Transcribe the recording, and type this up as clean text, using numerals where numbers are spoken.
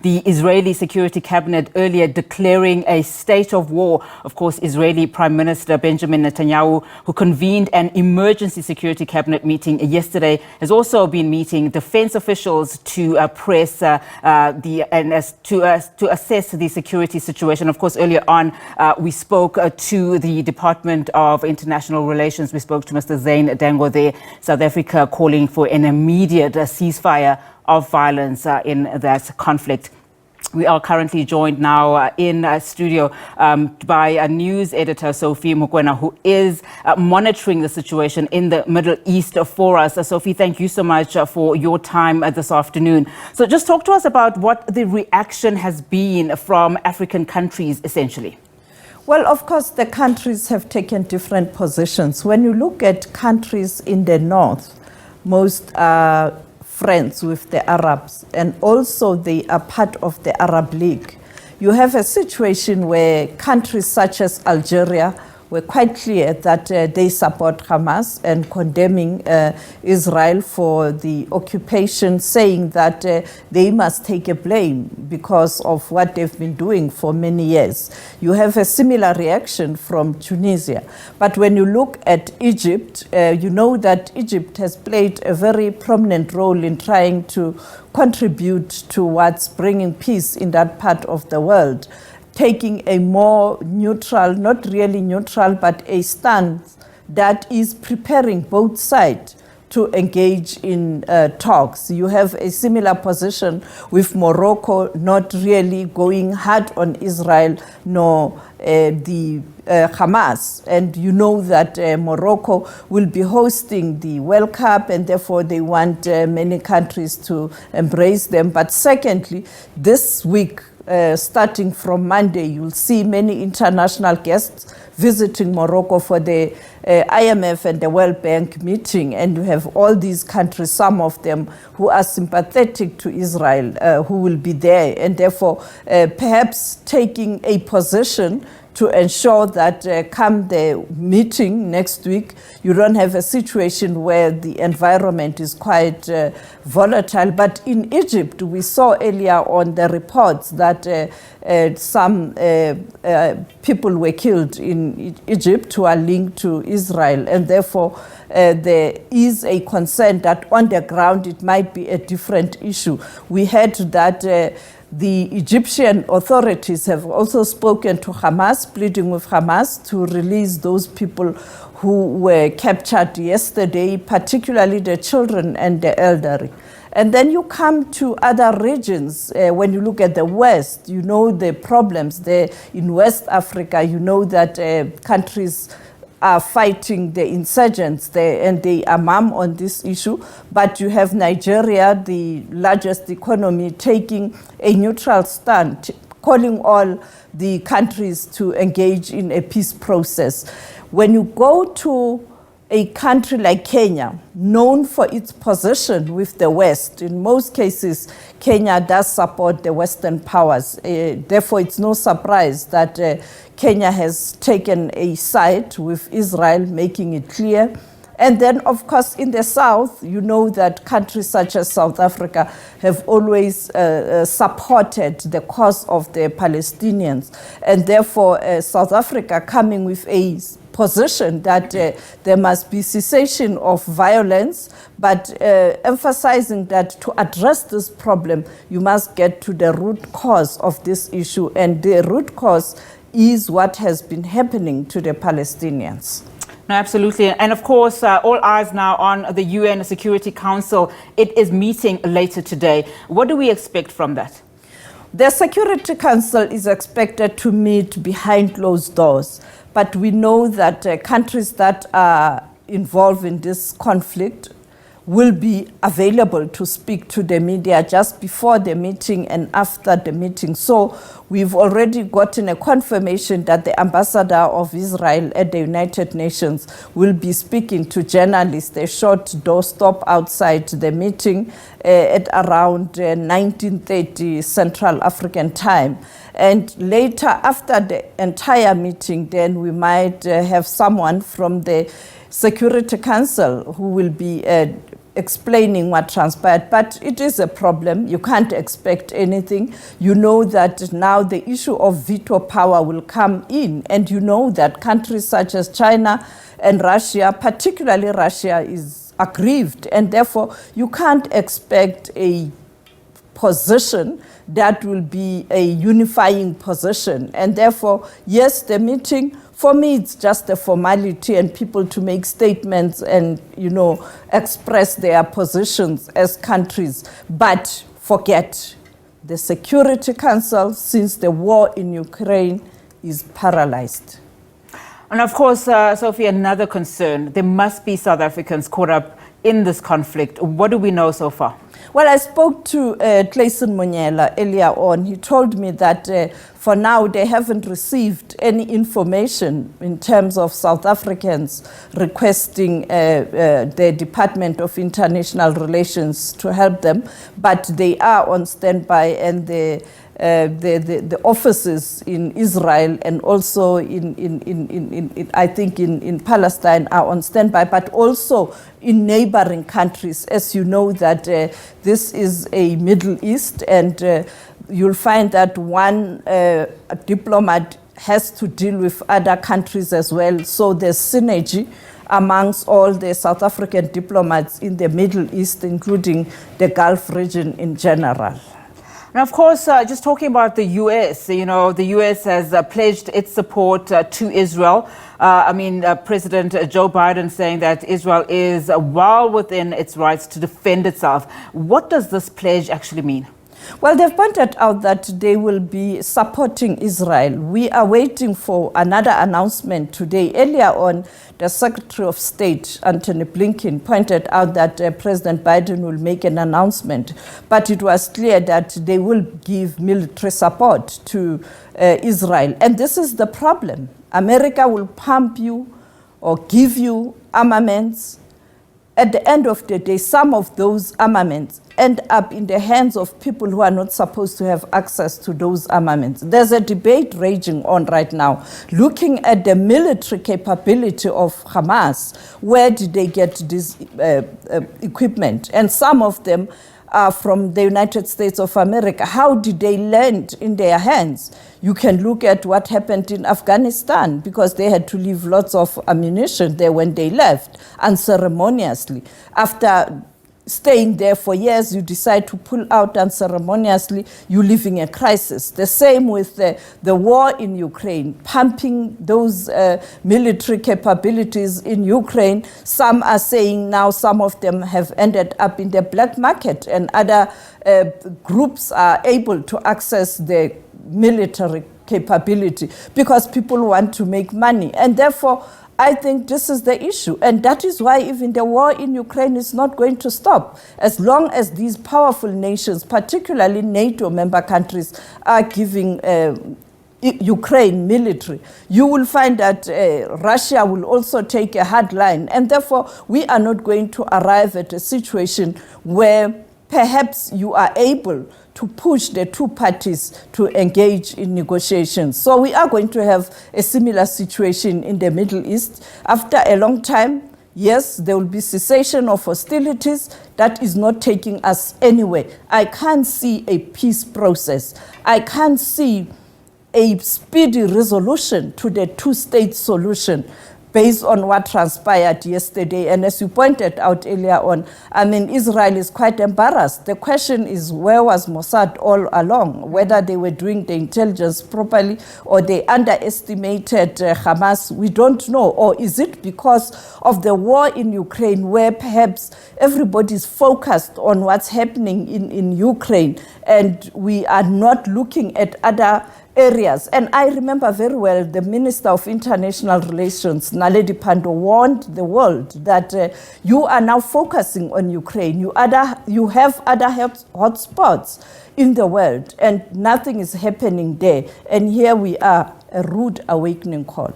the Israeli Security Cabinet earlier declaring a state of war. Of course, Israeli Prime Minister Benjamin Netanyahu, who convened an emergency security cabinet meeting yesterday, has also been meeting defense officials to assess the security situation. Of course, earlier on, we spoke to the Department of International Relations. We spoke to Mr. Zain Dango there, South Africa calling for an immediate ceasefire of violence in that conflict. We are currently joined now in studio by a news editor, Sophie Mokoena, who is monitoring the situation in the Middle East for us. Sophie, thank you so much for your time this afternoon. So just talk to us about what the reaction has been from African countries, essentially. Well, of course, the countries have taken different positions. When you look at countries in the north, most are friends with the Arabs, and also they are part of the Arab League. You have a situation where countries such as Algeria were quite clear that they support Hamas and condemning Israel for the occupation, saying that they must take a blame because of what they've been doing for many years. You have a similar reaction from Tunisia. But when you look at Egypt, you know that Egypt has played a very prominent role in trying to contribute towards bringing peace in that part of the world, taking a more neutral, not really neutral, but a stance that is preparing both sides to engage in talks. You have a similar position with Morocco, not really going hard on Israel nor the Hamas. And you know that Morocco will be hosting the World Cup, and therefore they want many countries to embrace them. But secondly, this week, starting from Monday, you'll see many international guests visiting Morocco for the IMF and the World Bank meeting. And you have all these countries, some of them who are sympathetic to Israel, who will be there. And therefore, perhaps taking a position to ensure that come the meeting next week, you don't have a situation where the environment is quite volatile. But in Egypt, we saw earlier on the reports that some people were killed in Egypt who are linked to Israel. And therefore, there is a concern that on the ground it might be a different issue. We heard that the Egyptian authorities have also spoken to Hamas, pleading with Hamas to release those people who were captured yesterday, particularly the children and the elderly. And then you come to other regions. When you look at the West, you know the problems there in West Africa. You know that countries are fighting the insurgents there, and they are mum on this issue. But you have Nigeria, the largest economy, taking a neutral stand, calling all the countries to engage in a peace process. When you go to a country like Kenya, known for its position with the West, in most cases, Kenya does support the Western powers. Therefore, it's no surprise that Kenya has taken a side with Israel, making it clear. And then, of course, in the South, you know that countries such as South Africa have always supported the cause of the Palestinians. And therefore, South Africa coming with a position that there must be cessation of violence, but emphasizing that to address this problem, you must get to the root cause of this issue. And the root cause is what has been happening to the Palestinians. No, absolutely. And of course, all eyes now on the UN Security Council. It is meeting later today. What do we expect from that? The Security Council is expected to meet behind closed doors. But we know that countries that are involved in this conflict will be available to speak to the media just before the meeting and after the meeting. So we've already gotten a confirmation that the ambassador of Israel at the United Nations will be speaking to journalists, a short doorstop outside the meeting at around 19:30 Central African time. And later, after the entire meeting, then we might have someone from the Security Council who will be explaining what transpired, but it is a problem. You can't expect anything. You know that now the issue of veto power will come in, and you know that countries such as China and Russia, particularly Russia, is aggrieved, and therefore you can't expect a position that will be a unifying position. And therefore, yes, the meeting, for me, it's just a formality, and people to make statements and, express their positions as countries. But forget, the Security Council, since the war in Ukraine, is paralyzed. And of course, Sophie, another concern, there must be South Africans caught up in this conflict. What do we know so far? Well, I spoke to Clayson Monyela earlier on. He told me that for now they haven't received any information in terms of South Africans requesting the Department of International Relations to help them, but they are on standby, and the offices in Israel and also I think in Palestine are on standby, but also in neighboring countries. As you know that this is a Middle East, and you'll find that one diplomat has to deal with other countries as well. So there's synergy amongst all the South African diplomats in the Middle East, including the Gulf region in general. And of course, just talking about the U.S., the U.S. has pledged its support to Israel. President Joe Biden saying that Israel is well within its rights to defend itself. What does this pledge actually mean? Well, they've pointed out that they will be supporting Israel. We are waiting for another announcement today. Earlier on, the Secretary of State, Antony Blinken, pointed out that President Biden will make an announcement. But it was clear that they will give military support to Israel. And this is the problem. America will pump you or give you armaments. At the end of the day, some of those armaments end up in the hands of people who are not supposed to have access to those armaments. There's a debate raging on right now, looking at the military capability of Hamas. Where did they get this equipment? And some of them are from the United States of America. How did they land in their hands? You can look at what happened in Afghanistan, because they had to leave lots of ammunition there when they left, unceremoniously. After staying there for years, you decide to pull out unceremoniously, you live in a crisis. The same with the war in Ukraine, pumping those military capabilities in Ukraine. Some are saying now some of them have ended up in the black market, and other groups are able to access the military capability because people want to make money. And therefore, I think this is the issue. And that is why even the war in Ukraine is not going to stop. As long as these powerful nations, particularly NATO member countries, are giving Ukraine military, you will find that Russia will also take a hard line. And therefore, we are not going to arrive at a situation where perhaps you are able to push the two parties to engage in negotiations. So we are going to have a similar situation in the Middle East. After a long time, yes, there will be cessation of hostilities. That is not taking us anywhere. I can't see a peace process. I can't see a speedy resolution to the two-state solution based on what transpired yesterday. And as you pointed out earlier on, Israel is quite embarrassed. The question is, where was Mossad all along? Whether they were doing the intelligence properly or they underestimated Hamas, we don't know. Or is it because of the war in Ukraine, where perhaps everybody's focused on what's happening in Ukraine, and we are not looking at other areas? And I remember very well the Minister of International Relations, Naledi Pandor, warned the world that you are now focusing on Ukraine. You have other hotspots in the world, and nothing is happening there. And here we are, a rude awakening call.